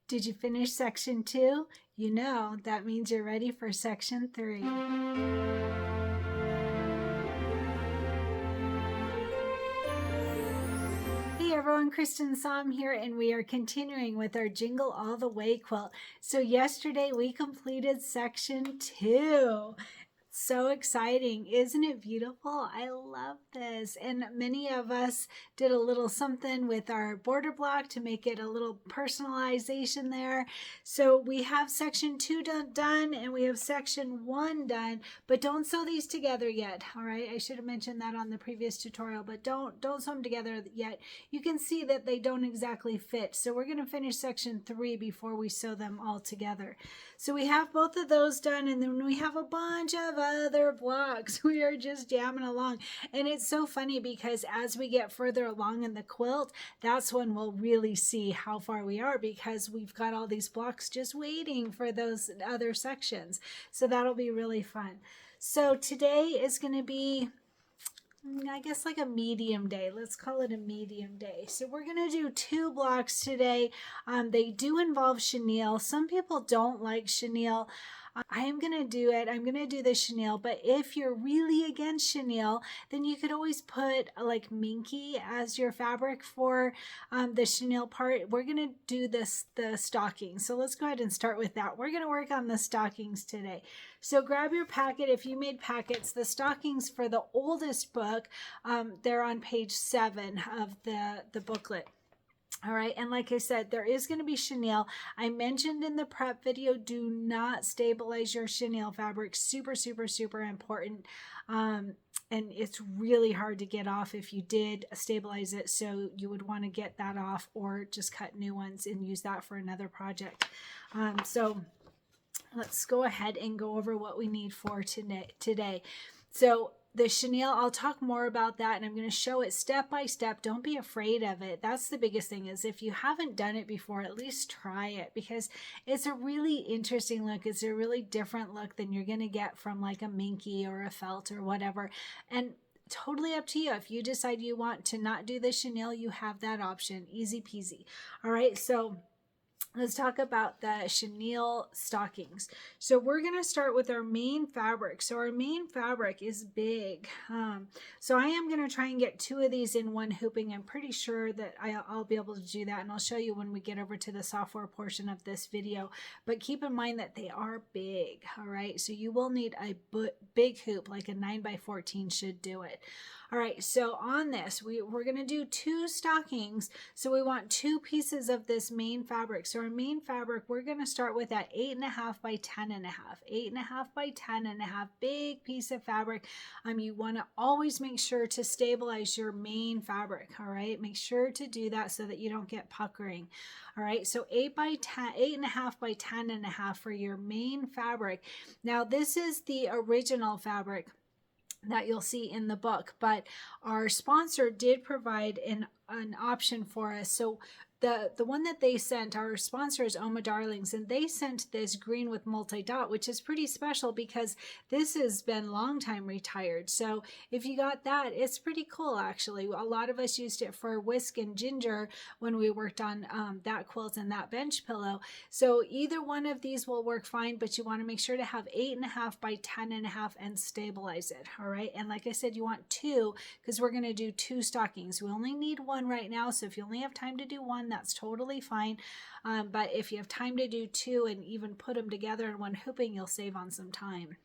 Did you finish section 2? You know, that means you're ready for section 3. Hey everyone, Cristin here, and we are continuing with our Jingle All the Way quilt. So yesterday we completed section 2. So exciting. Isn't it beautiful? I love this. And many of us did a little something with our border block to make it a little personalization there. So we have section 2 done and we have section 1 done, but don't sew these together yet. All right. I should have mentioned that on the previous tutorial, but don't sew them together yet. You can see that they don't exactly fit. So we're going to finish section 3 before we sew them all together. So we have both of those done, and then we have a bunch of other blocks. We are just jamming along, and it's so funny because as we get further along in the quilt, that's when we'll really see how far we are, because we've got all these blocks just waiting for those other sections. So that'll be really fun. So today is going to be, I guess, like a medium day. Let's call it a medium day. So we're going to do 2 blocks today. They do involve chenille. Some people don't like chenille. I am going to do it. I'm going to do the chenille, but if you're really against chenille, then you could always put like minky as your fabric for the chenille part. We're going to do the stockings. So let's go ahead and start with that. We're going to work on the stockings today. So grab your packet. If you made packets, the stockings for the oldest book, they're on page 7 of the booklet. All right, and like I said, there is going to be chenille. I mentioned in the prep video, do not stabilize your chenille fabric. Super, super, super important. And it's really hard to get off if you did stabilize it. So you would want to get that off or just cut new ones and use that for another project. So let's go ahead and go over what we need for today. So the chenille, I'll talk more about that, and I'm going to show it step by step. Don't be afraid of it. That's the biggest thing, is if you haven't done it before, at least try it, because it's a really interesting look. It's a really different look than you're going to get from like a minky or a felt or whatever. And totally up to you. If you decide you want to not do the chenille, you have that option. Easy peasy. All right, so let's talk about the chenille stockings. So we're going to start with our main fabric. So our main fabric is big. So I am going to try and get 2 of these in one hooping. I'm pretty sure that I'll be able to do that, and I'll show you when we get over to the software portion of this video. But keep in mind that they are big. All right, so you will need a big hoop, like a 9x14 should do it. All right, so on this, we're going to do 2 stockings. So we want 2 pieces of this main fabric. So our main fabric, we're going to start with that 8.5 by 10.5. 8.5 by 10.5, big piece of fabric. You want to always make sure to stabilize your main fabric. All right, make sure to do that so that you don't get puckering. All right, so 8.5 by 10.5 for your main fabric. Now this is the original fabric that you'll see in the book, but our sponsor did provide an option for us. So the one that they sent, our sponsor is Oma Darlings, and they sent this green with multi-dot, which is pretty special because this has been long time retired. So if you got that, it's pretty cool actually. A lot of us used it for Whisk and Ginger when we worked on that quilt and that bench pillow. So either one of these will work fine, but you want to make sure to have 8.5 by 10.5 and stabilize it. All right, and like I said, you want 2 because we're going to do 2 stockings. We only need 1 right now, so if you only have time to do 1, that's totally fine. But if you have time to do 2 and even put them together in one hooping, you'll save on some time.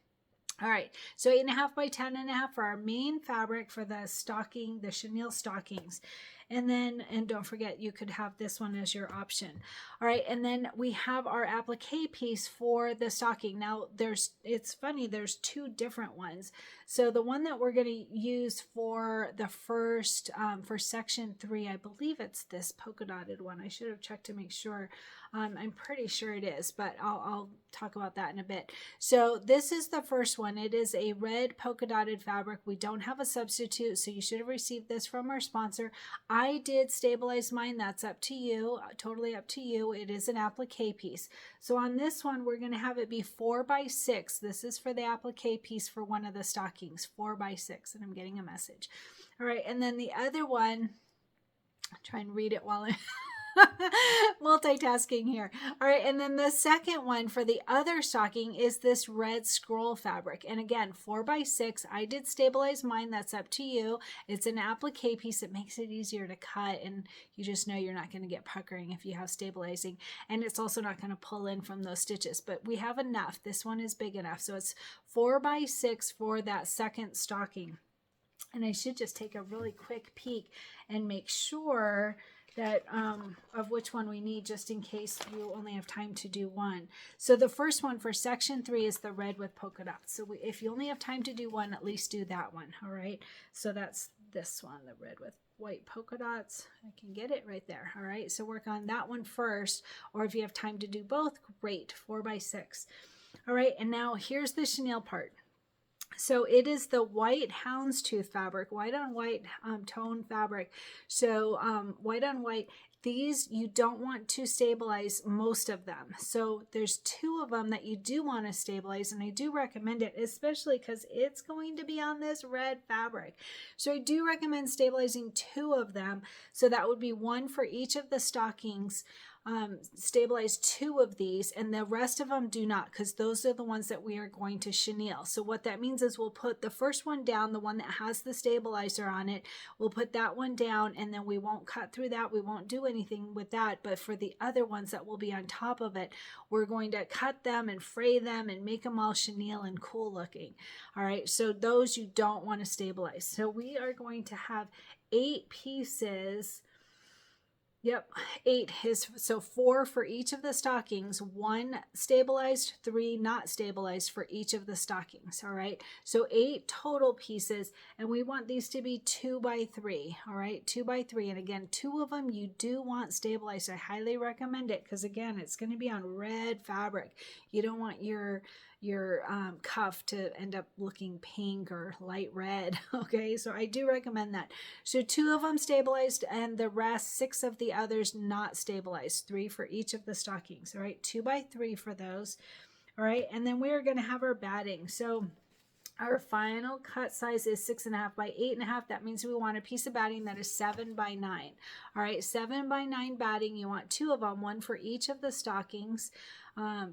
All right, so 8.5 by 10.5 for our main fabric for the stocking, the chenille stockings. And then, and don't forget, you could have this one as your option. All right, and then we have our applique piece for the stocking. Now, it's funny, there's 2 different ones. So the one that we're going to use for the first, for section 3, I believe it's this polka dotted one. I should have checked to make sure. I'm pretty sure it is, but I'll talk about that in a bit. So this is the first one. It is a red polka dotted fabric. We don't have a substitute, so you should have received this from our sponsor. I did stabilize mine. That's up to you, totally up to you. It is an applique piece. So on this one, we're going to have it be 4 by 6. This is for the applique piece for one of the stockings, 4 by 6, and I'm getting a message. All right, and then the other one, I'll try and read it while Multitasking here. All right, and then the second one for the other stocking is this red scroll fabric. And again, 4x6. I did stabilize mine. That's up to you. It's an applique piece. It makes it easier to cut, and you just know you're not going to get puckering if you have stabilizing. And it's also not going to pull in from those stitches, but we have enough. This one is big enough. So it's 4x6 for that second stocking. And I should just take a really quick peek and make sure that of which one we need, just in case you only have time to do one. So the first one for section 3 is the red with polka dots. So if you only have time to do one, at least do that one. All right. So that's this one, the red with white polka dots. I can get it right there. All right. So work on that one first, or if you have time to do both, great. 4x6. All right. And now here's the chenille part. So it is the white houndstooth fabric, white on white tone fabric. So white on white, these you don't want to stabilize most of them. So there's 2 of them that you do want to stabilize, and I do recommend it, especially because it's going to be on this red fabric. So I do recommend stabilizing 2 of them. So that would be 1 for each of the stockings. Stabilize 2 of these, and the rest of them do not, because those are the ones that we are going to chenille. So what that means is we'll put the first one down, the one that has the stabilizer on it, we'll put that one down, and then we won't cut through that, we won't do anything with that. But for the other ones that will be on top of it, we're going to cut them and fray them and make them all chenille and cool looking. All right, so those you don't want to stabilize. So we are going to have 8 pieces. Yep, 8 is so 4 for each of the stockings, 1 stabilized, 3 not stabilized for each of the stockings. All right, so 8 total pieces, and we want these to be 2x3. All right, 2x3, and again, 2 of them you do want stabilized. I highly recommend it, because again, it's going to be on red fabric. You don't want your cuff to end up looking pink or light red. Okay, so I do recommend that. So 2 of them stabilized, and the rest, 6 of the others not stabilized. 3 for each of the stockings. All right, 2x3 for those. All right, and then we are going to have our batting. So our final cut size is 6.5 by 8.5. That means we want a piece of batting that is 7 by 9. All right, 7 by 9 batting. You want 2 of them, 1 for each of the stockings,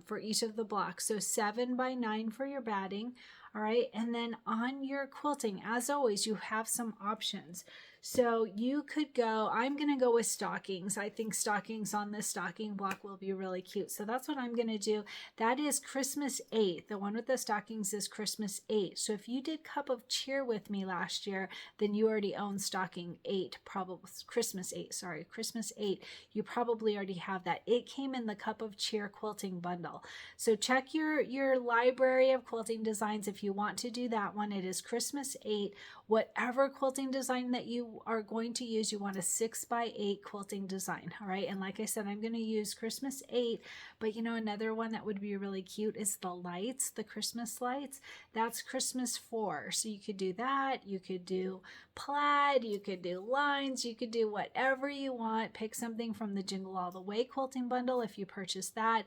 for each of the blocks. So 7 by 9 for your batting. All right, and then on your quilting, as always, you have some options. So you could go, I'm going to go with stockings. I think stockings on this stocking block will be really cute. So that's what I'm going to do. That is Christmas 8. The one with the stockings is Christmas 8. So if you did Cup of Cheer with me last year, then you already own stocking 8, probably Christmas 8, sorry, Christmas 8. You probably already have that. It came in the Cup of Cheer quilting bundle. So check your library of quilting designs if you want to do that one. It is Christmas 8. Whatever quilting design that you are going to use, you want a 6x8 quilting design. All right, and like I said, I'm going to use Christmas 8, but you know, another one that would be really cute is the lights, the Christmas lights. That's Christmas 4. So you could do that. You could do plaid, you could do lines, you could do whatever you want. Pick something from the Jingle All the Way quilting bundle if you purchase that,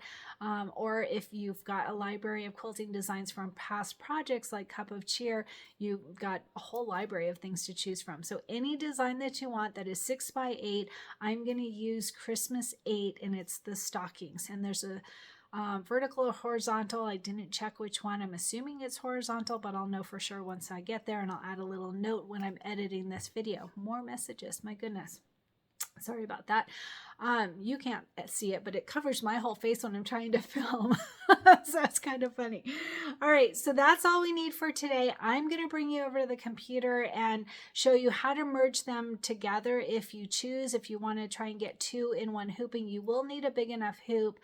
or if you've got a library of quilting designs from past projects like Cup of Cheer, you've got a whole library of things to choose from. So any design that you want that is 6x8, I'm going to use Christmas 8, and it's the stockings. And there's a vertical or horizontal. I didn't check which one. I'm assuming it's horizontal, but I'll know for sure once I get there, and I'll add a little note when I'm editing this video. More messages, my goodness. Sorry about that. You can't see it, but it covers my whole face when I'm trying to film. So it's kind of funny. All right, so that's all we need for today. I'm going to bring you over to the computer and show you how to merge them together if you choose. If you want to try and get 2 in one hooping, you will need a big enough hoop.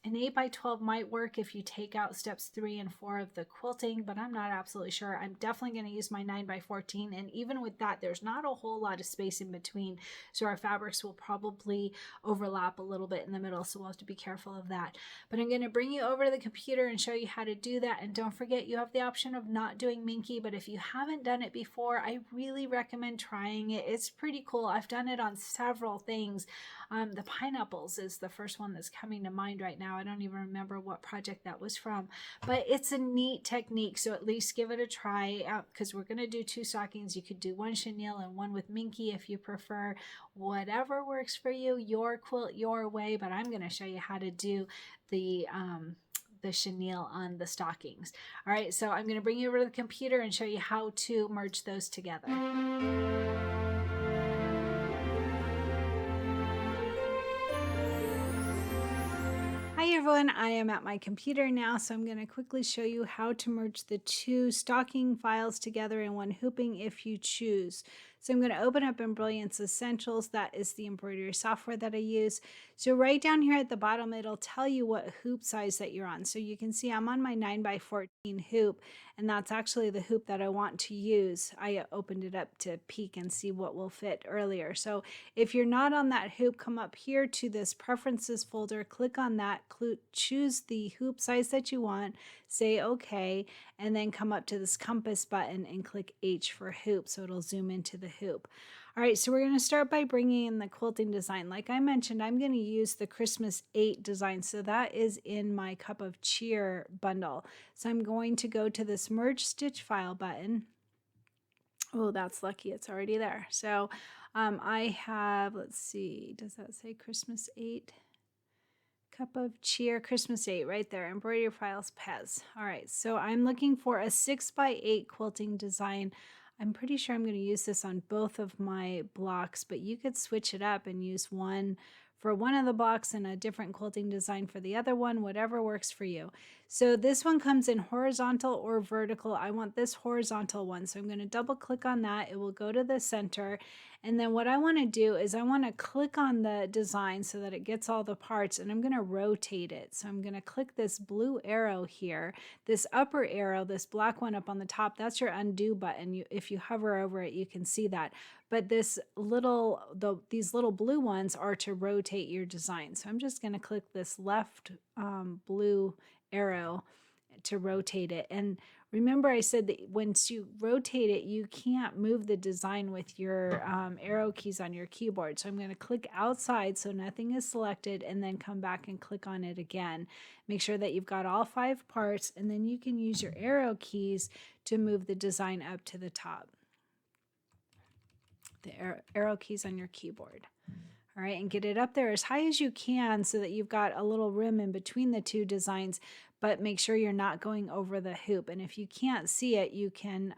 An 8x12 might work if you take out steps 3 and 4 of the quilting, but I'm not absolutely sure. I'm definitely going to use my 9x14, and even with that, there's not a whole lot of space in between, so our fabrics will probably overlap a little bit in the middle, so we'll have to be careful of that. But I'm going to bring you over to the computer and show you how to do that, and don't forget you have the option of not doing Minky, but if you haven't done it before, I really recommend trying it. It's pretty cool. I've done it on several things. The pineapples is the first one that's coming to mind right now. now. I don't even remember what project that was from, but it's a neat technique. So at least give it a try, because we're going to do 2 stockings. You could do one chenille and one with minky if you prefer. Whatever works for you, your quilt, your way. But I'm going to show you how to do the chenille on the stockings. All right, so I'm going to bring you over to the computer and show you how to merge those together. Hi everyone, I am at my computer now, so I'm going to quickly show you how to merge the 2 stocking files together in one hooping if you choose. So I'm going to open up Embellishment Essentials. That is the embroidery software that I use. So right down here at the bottom, it'll tell you what hoop size that you're on. So you can see I'm on my 9x14 hoop, and that's actually the hoop that I want to use. I opened it up to peek and see what will fit earlier. So if you're not on that hoop, come up here to this preferences folder, click on that, choose the hoop size that you want, say okay, and then come up to this compass button and click H for hoop, so it'll zoom into the hoop. All right, so we're going to start by bringing in the quilting design. Like I mentioned, I'm going to use the Christmas 8 design, so that is in my Cup of Cheer bundle. So I'm going to go to this merge stitch file button. Oh, that's lucky, it's already there. So I have, let's see, does that say Christmas 8? Cup of Cheer, Christmas 8, right there, embroidery files, Pez. All right, so I'm looking for a 6x8 quilting design. I'm pretty sure I'm going to use this on both of my blocks, but you could switch it up and use one for one of the blocks and a different quilting design for the other one, whatever works for you. So this one comes in horizontal or vertical. I want this horizontal one, so I'm going to double click on that. It will go to the center, and then what I want to do is I want to click on the design so that it gets all the parts, and I'm going to rotate it. So I'm going to click this blue arrow here, this upper arrow, this black one up on the top, that's your undo button. If you hover over it, you can see that. But these little blue ones are to rotate your design. So I'm just going to click this left blue arrow to rotate it. And remember I said that once you rotate it, you can't move the design with your arrow keys on your keyboard. So I'm going to click outside so nothing is selected, and then come back and click on it again. Make sure that you've got all 5 parts, and then you can use your arrow keys to move the design up to the top. The arrow keys on your keyboard. All right, and get it up there as high as you can so that you've got a little rim in between the 2 designs, but make sure you're not going over the hoop. And if you can't see it, you can,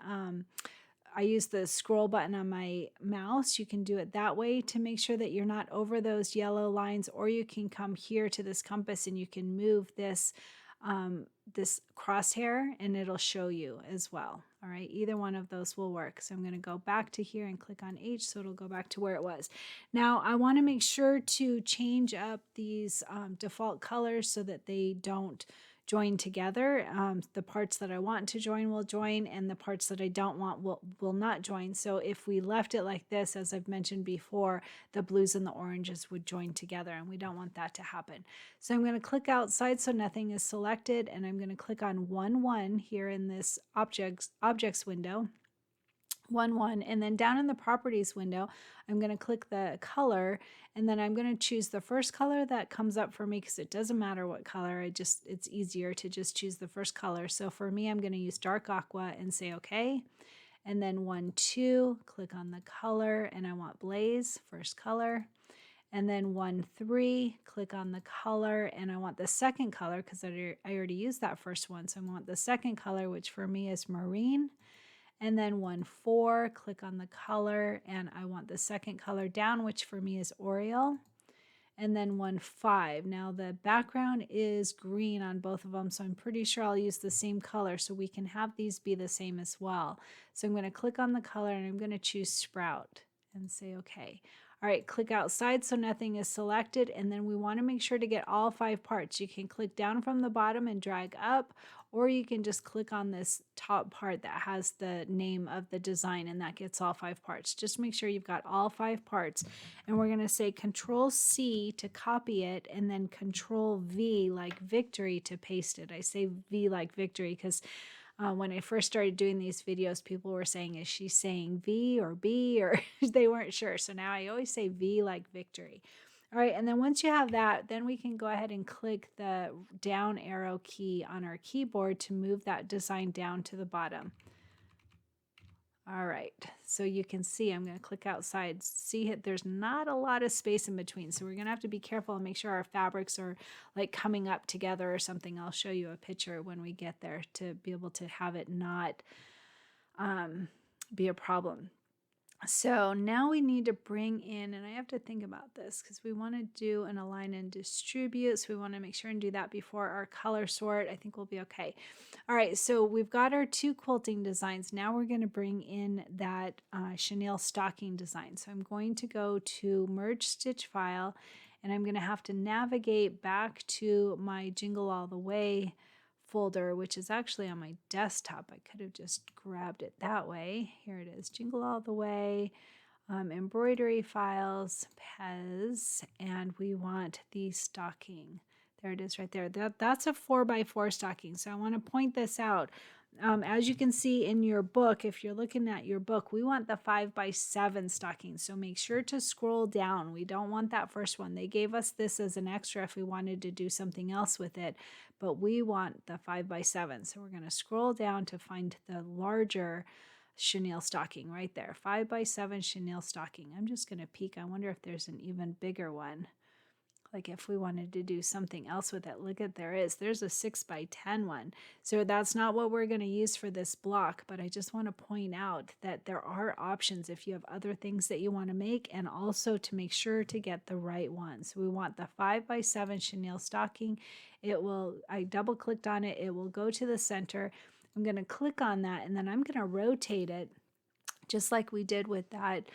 I use the scroll button on my mouse. You can do it that way to make sure that you're not over those yellow lines, or you can come here to this compass and you can move this this crosshair and it'll show you as well. All right, either one of those will work. So I'm going to go back to here and click on H, so it'll go back to where it was. Now I want to make sure to change up these default colors so that they don't join together. The parts that I want to join will join, and the parts that I don't want will not join. So if we left it like this, as I've mentioned before, the blues and the oranges would join together, and we don't want that to happen. So I'm going to click outside so nothing is selected, and I'm going to click on 1-1 here in this objects window. 1-1, and then down in the properties window, I'm going to click the color, and then I'm going to choose the first color that comes up for me, because it doesn't matter what color, it's easier to just choose the first color. So for me, I'm going to use dark aqua and say okay, and then 1-2, click on the color, and I want blaze, first color, and then 1-3, click on the color, and I want the second color because I already used that first one, so I want the second color, which for me is marine. And then 1-4, click on the color, and I want the second color down, which for me is Oriole. And then 1-5. Now the background is green on both of them, so I'm pretty sure I'll use the same color, so we can have these be the same as well. So I'm going to click on the color, and I'm going to choose Sprout and say okay. All right, click outside so nothing is selected, and then we want to make sure to get all 5 parts. You can click down from the bottom and drag up, or you can just click on this top part that has the name of the design, and that gets all 5 parts. Just make sure you've got all 5 parts, and we're going to say Control-C to copy it, and then Control-V like victory to paste it. I say V like victory because when I first started doing these videos, people were saying, is she saying V or B? Or they weren't sure. So now I always say V like victory. All right, and then once you have that, then we can go ahead and click the down arrow key on our keyboard to move that design down to the bottom. All right, so you can see I'm going to click outside. See, there's not a lot of space in between, so we're going to have to be careful and make sure our fabrics are like coming up together or something. I'll show you a picture when we get there to be able to have it not be a problem. So now we need to bring in, and I have to think about this because we want to do an align and distribute. So we want to make sure and do that before our color sort. I think we'll be okay. All right, so we've got our 2 quilting designs. Now we're going to bring in that chenille stocking design. So I'm going to go to merge stitch file, and I'm going to have to navigate back to my Jingle All the Way folder, which is actually on my desktop. I could have just grabbed it that way. Here it is, Jingle All the Way, embroidery files, Pez, and we want the stocking. There it is right there. That's a 4x4 stocking. So I want to point this out. As you can see in your book, if you're looking at your book, we want the 5x7 stocking. So make sure to scroll down. We don't want that first one. They gave us this as an extra if we wanted to do something else with it, but we want the 5x7. So we're going to scroll down to find the larger chenille stocking right there. 5x7 chenille stocking. I'm just going to peek. I wonder if there's an even bigger one. Like if we wanted to do something else with it. Look at, there's a 6x10 one. So that's not what we're going to use for this block, but I just want to point out that there are options if you have other things that you want to make, and also to make sure to get the right one. So we want the 5x7 chenille stocking. I double clicked on it. It will go to the center. I'm going to click on that, and then I'm going to rotate it just like we did with that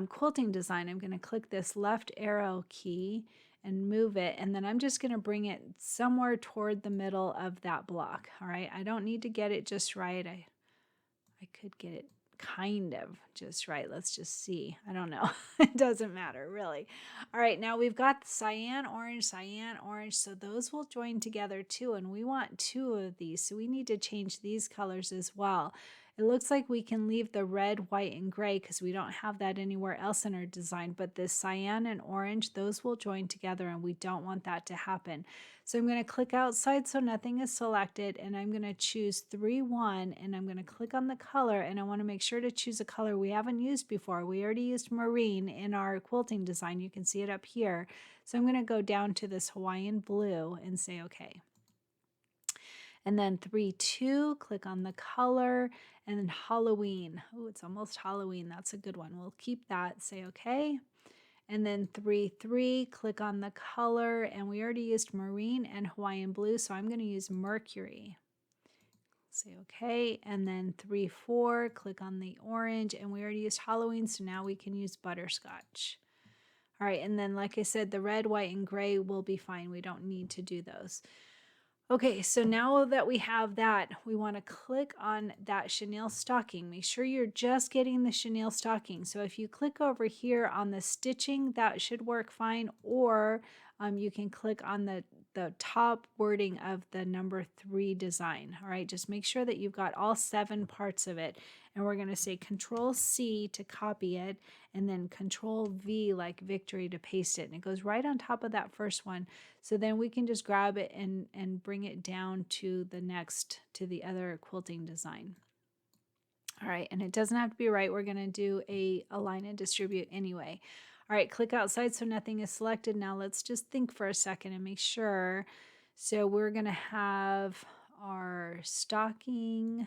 quilting design. I'm going to click this left arrow key and move it, and then I'm just going to bring it somewhere toward the middle of that block. All right, I don't need to get it just right. I could get it kind of just right. Let's just see. I don't know. It doesn't matter really. All right, now we've got cyan, orange, so those will join together too, and we want 2 of these, so we need to change these colors as well. It looks like we can leave the red, white, and gray because we don't have that anywhere else in our design, but this cyan and orange, those will join together, and we don't want that to happen. So I'm going to click outside so nothing is selected, and I'm going to choose 3-1, and I'm going to click on the color, and I want to make sure to choose a color we haven't used before. We already used marine in our quilting design. You can see it up here. So I'm going to go down to this Hawaiian blue and say okay. And then 3-2, click on the color, and then Halloween. Oh, it's almost Halloween. That's a good one. We'll keep that, say okay. And then 3-3, click on the color, and we already used marine and Hawaiian blue, so I'm going to use mercury. Say okay. And then 3-4, click on the orange, and we already used Halloween, so now we can use butterscotch. All right, and then like I said, the red, white, and gray will be fine. We don't need to do those. Okay, so now that we have that, we want to click on that chenille stocking. Make sure you're just getting the chenille stocking. So if you click over here on the stitching, that should work fine, or you can click on the top wording of the number 3 design. All right, just make sure that you've got all 7 parts of it. And we're going to say Control C to copy it, and then Control V like victory to paste it. And it goes right on top of that first one. So then we can just grab it and bring it down to the other quilting design. All right, and it doesn't have to be right. We're going to do a align and distribute anyway. All right, click outside so nothing is selected. Now let's just think for a second and make sure. So we're going to have our stocking.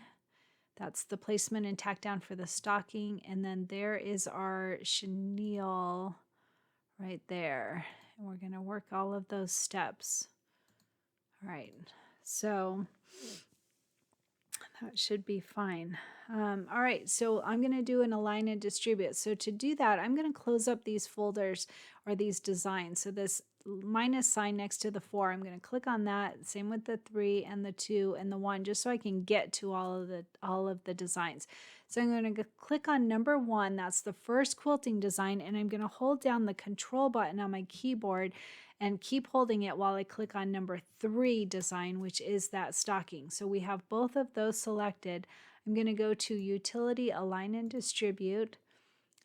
That's the placement and tack down for the stocking. And then there is our chenille right there. And we're going to work all of those steps. All right, so that should be fine. All right, so I'm going to do an align and distribute. So to do that, I'm going to close up these folders or these designs. So this minus sign next to the 4, I'm going to click on that. Same with the 3 and the 2 and the 1, just so I can get to all of the designs. So I'm going to click on number 1. That's the first quilting design, and I'm going to hold down the control button on my keyboard and keep holding it while I click on number 3 design, which is that stocking. So we have both of those selected. I'm going to go to Utility, Align and Distribute,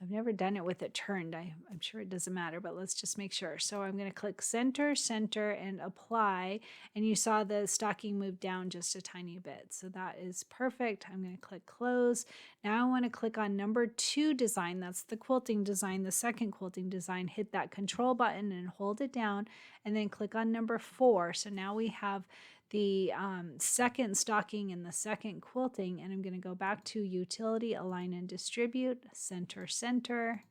I've never done it with it turned. I'm sure it doesn't matter, but let's just make sure. So I'm going to click center, center, and apply. And you saw the stocking move down just a tiny bit. So that is perfect. I'm going to click close. Now I want to click on number 2 design. That's the quilting design, the second quilting design. Hit that control button and hold it down, and then click on number 4. So now we have the second stocking and the second quilting, and I'm going to go back to utility, align and distribute, center, center,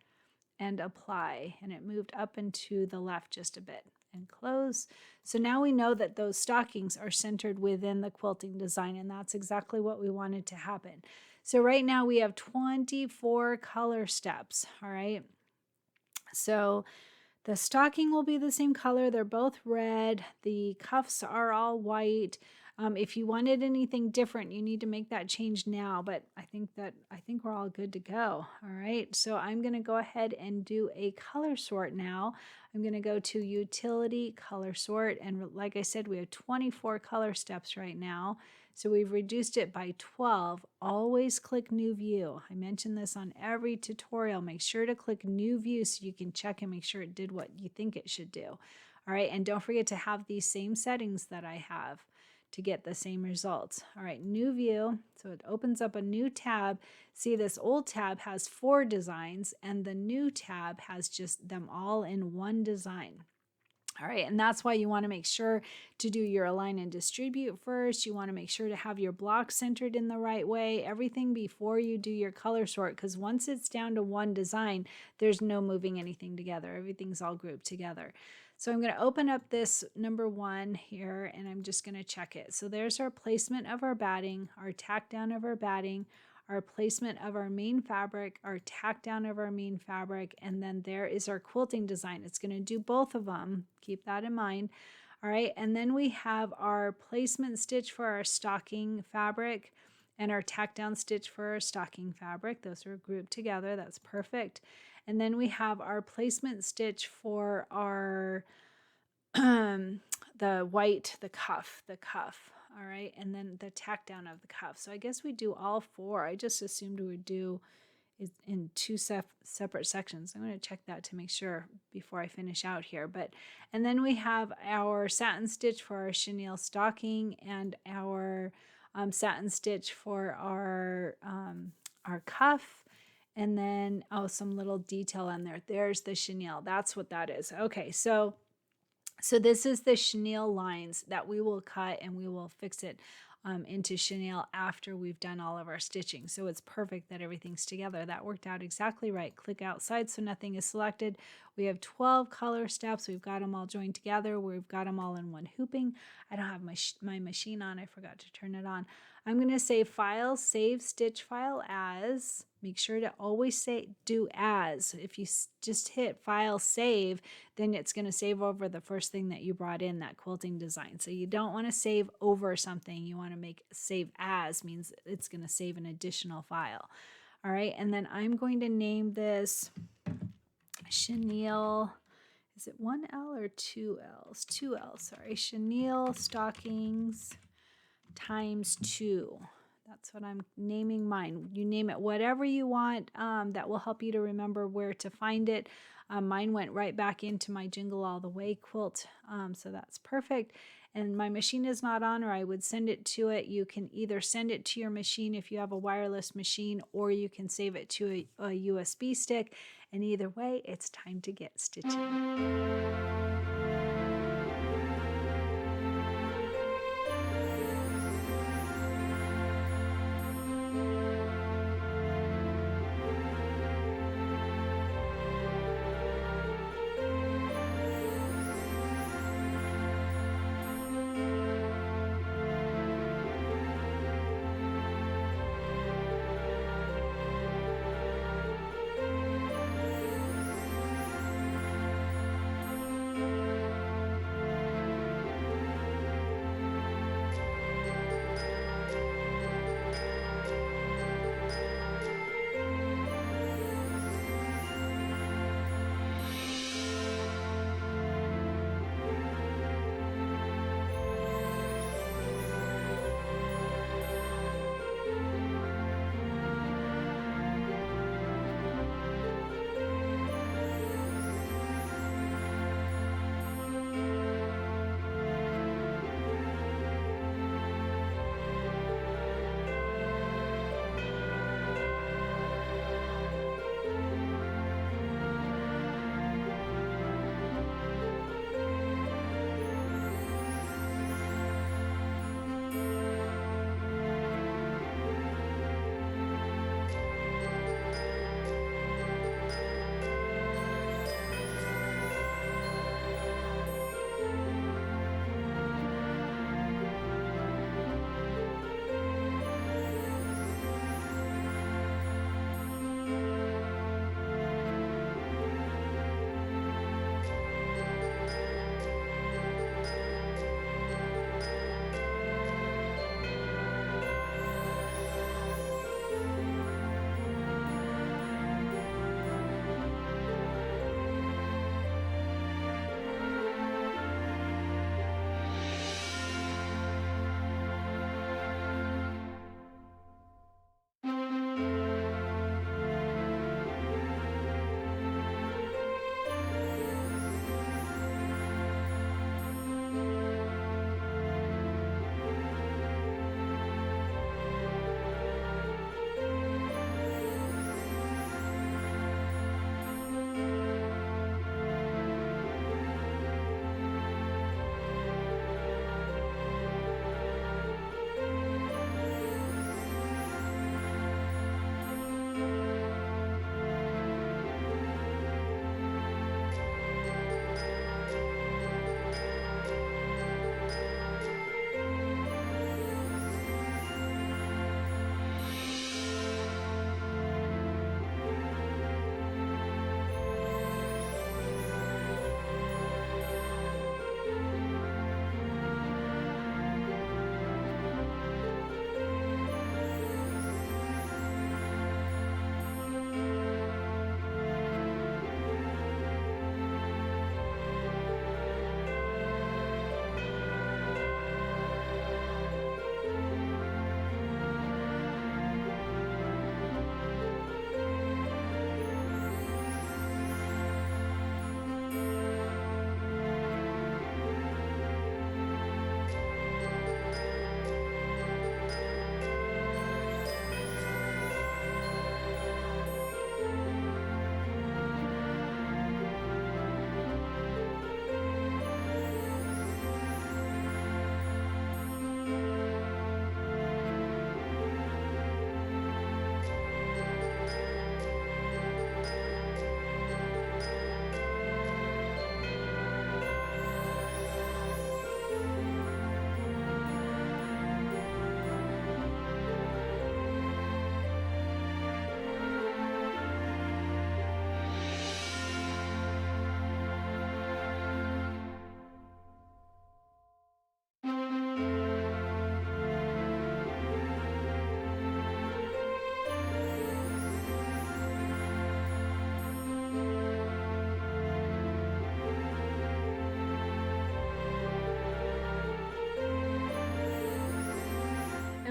and apply. And it moved up and to the left just a bit, and close. So now we know that those stockings are centered within the quilting design, and that's exactly what we wanted to happen. So right now we have 24 color steps. All right. So the stocking will be the same color. They're both red. The cuffs are all white. If you wanted anything different, you need to make that change now, but I think we're all good to go. All right. So I'm going to go ahead and do a color sort now. I'm going to go to utility, color sort, and like I said, we have 24 color steps right now. So we've reduced it by 12. Always click new view. I mentioned this on every tutorial. Make sure to click new view so you can check and make sure it did what you think it should do. All right, and don't forget to have these same settings that I have to get the same results. All right, new view. So it opens up a new tab. See, this old tab has 4 designs, and the new tab has just them all in one design. All right, and that's why you want to make sure to do your align and distribute first. You want to make sure to have your block centered in the right way, everything before you do your color sort, because once it's down to one design, there's no moving anything together. Everything's all grouped together. So I'm going to open up this number 1 here, and I'm just going to check it. So there's our placement of our batting, our tack down of our batting, our placement of our main fabric, our tack down of our main fabric, and then there is our quilting design. It's going to do both of them. Keep that in mind. All right, and then we have our placement stitch for our stocking fabric and our tack down stitch for our stocking fabric. Those are grouped together. That's perfect. And then we have our placement stitch for our the white, the cuff. All right, and then the tack down of the cuff. So I guess we do all 4. I just assumed we would do it in 2 separate sections. I'm going to check that to make sure before I finish out here. And then we have our satin stitch for our chenille stocking and our satin stitch for our cuff. And then, some little detail on there. There's the chenille. That's what that is. Okay, so this is the chenille lines that we will cut, and we will fix it into chenille after we've done all of our stitching. So it's perfect that everything's together. That worked out exactly right. Click outside so nothing is selected. We have 12 color steps. We've got them all joined together. We've got them all in one hooping. I don't have my machine on. I forgot to turn it on. I'm going to say File, Save Stitch File As. Make sure to always do as. If you just hit File, Save, then it's going to save over the first thing that you brought in, that quilting design. So you don't want to save over something. You want to make save as, means it's going to save an additional file. All right, and then I'm going to name this Chenille. Is it 1L or 2 L's? 2 L's, sorry. Chenille Stockings times 2. That's what I'm naming mine. You name it whatever you want. That will help you to remember where to find it. Mine went right back into my Jingle All the Way quilt, so that's perfect. And my machine is not on, or I would send it to it. You can either send it to your machine if you have a wireless machine, or you can save it to a USB stick. And either way, it's time to get stitching.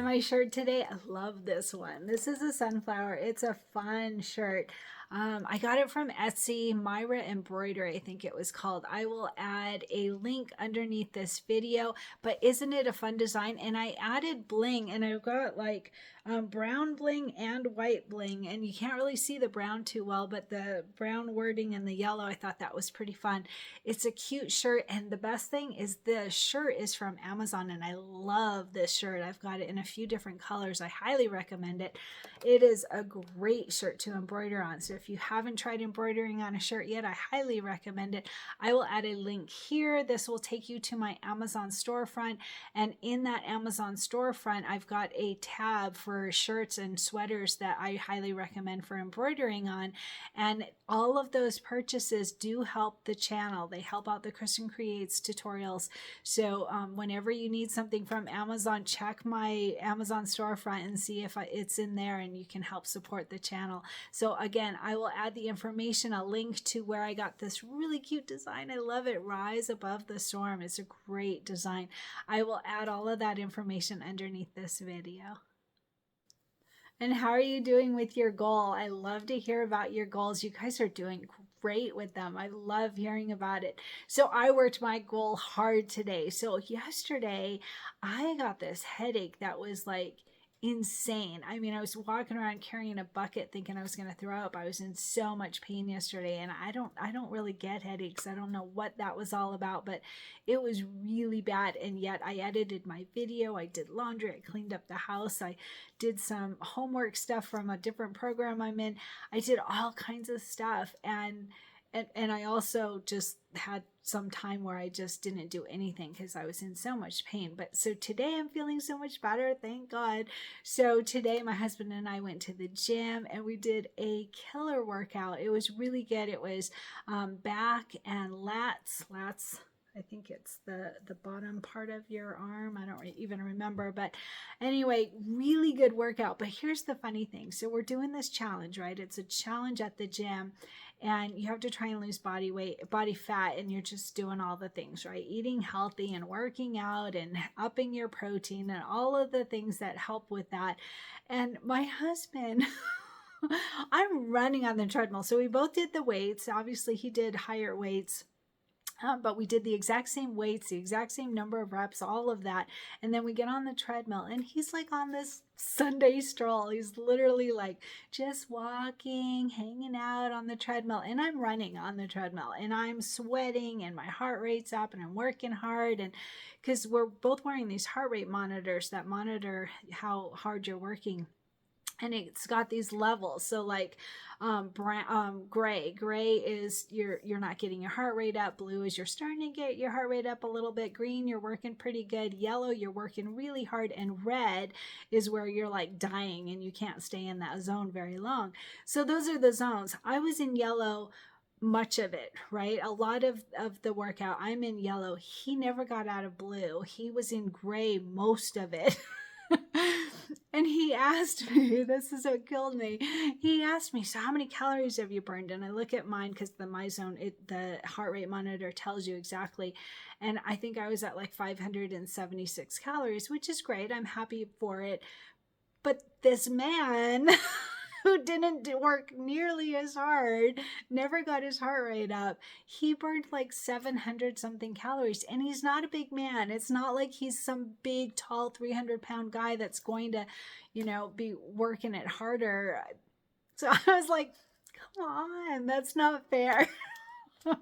And my shirt today, I love this one. This is a sunflower. It's a fun shirt. I got it from Etsy, Myra Embroidery, I think it was called. I will add a link underneath this video, but isn't it a fun design? And I added bling, and I've got like brown bling and white bling, and you can't really see the brown too well, but the brown wording and the yellow, I thought that was pretty fun. It's a cute shirt, and the best thing is the shirt is from Amazon, and I love this shirt. I've got it in a few different colors. I highly recommend it. It is a great shirt to embroider on. So if you haven't tried embroidering on a shirt yet, I highly recommend it. I will add a link here. This will take you to my Amazon storefront. And in that Amazon storefront, I've got a tab for shirts and sweaters that I highly recommend for embroidering on. And all of those purchases do help the channel. They help out the Cristin Creates tutorials. So whenever you need something from Amazon, check my Amazon storefront and see if it's in there, and you can help support the channel. So again, I will add the information, a link to where I got this really cute design. I love it. Rise Above the Storm. It's a great design. I will add all of that information underneath this video. And how are you doing with your goal? I love to hear about your goals. You guys are doing great with them. I love hearing about it. So I worked my goal hard today. So yesterday I got this headache that was like insane. I mean, I was walking around carrying a bucket thinking I was going to throw up. I was in so much pain yesterday, and I don't really get headaches. I don't know what that was all about, but it was really bad. And yet I edited my video, I did laundry, I cleaned up the house, I did some homework stuff from a different program I'm in. I did all kinds of stuff, and I also just had some time where I just didn't do anything because I was in so much pain. But so today I'm feeling so much better, thank God. So today my husband and I went to the gym and we did a killer workout. It was really good. It was back and lats. I think it's the bottom part of your arm. I don't even remember. But anyway, really good workout. But here's the funny thing. So we're doing this challenge, right? It's a challenge at the gym. And you have to try and lose body fat. And you're just doing all the things, right? Eating healthy and working out and upping your protein and all of the things that help with that. And my husband... I'm running on the treadmill. So we both did the weights. Obviously, he did higher weights. But we did the exact same weights, the exact same number of reps, all of that. And then we get on the treadmill and he's like on this Sunday stroll. He's literally like just walking, hanging out on the treadmill. And I'm running on the treadmill and I'm sweating and my heart rate's up and I'm working hard. And because we're both wearing these heart rate monitors that monitor how hard you're working. And it's got these levels. So like gray is you're not getting your heart rate up. Blue is you're starting to get your heart rate up a little bit. Green, you're working pretty good. Yellow, you're working really hard. And red is where you're like dying and you can't stay in that zone very long. So those are the zones. I was in yellow much of it, right? A lot of the workout, I'm in yellow. He never got out of blue. He was in gray most of it. And he asked me, this is what killed me. He asked me, so how many calories have you burned? And I look at mine because the heart rate monitor tells you exactly. And I think I was at like 576 calories, which is great. I'm happy for it. But this man who didn't work nearly as hard, never got his heart rate up, he burned like 700 something calories. And he's not a big man. It's not like he's some big, tall, 300-pound guy that's going to, be working it harder. So I was like, come on, that's not fair. So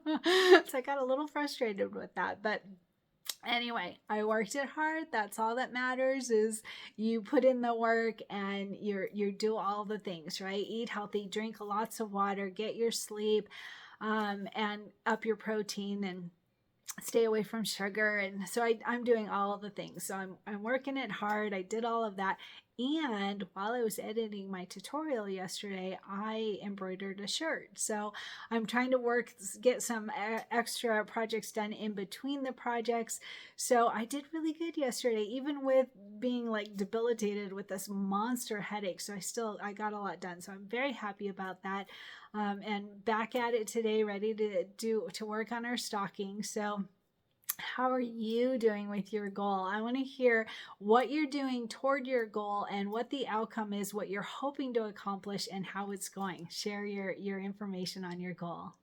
I got a little frustrated with that. But anyway, I worked it hard. That's all that matters is you put in the work and you do all the things, right? Eat healthy, drink lots of water, get your sleep, and up your protein and stay away from sugar. And so I'm doing all the things. So I'm working it hard. I did all of that. And while I was editing my tutorial yesterday, I embroidered a shirt. So I'm trying to get some extra projects done in between the projects. So I did really good yesterday, even with being like debilitated with this monster headache. So I got a lot done. So I'm very happy about that. And back at it today, ready to work on our stockings. So How are you doing with your goal? I want to hear what you're doing toward your goal and what the outcome is, what you're hoping to accomplish, and how it's going. Share your information on your goal.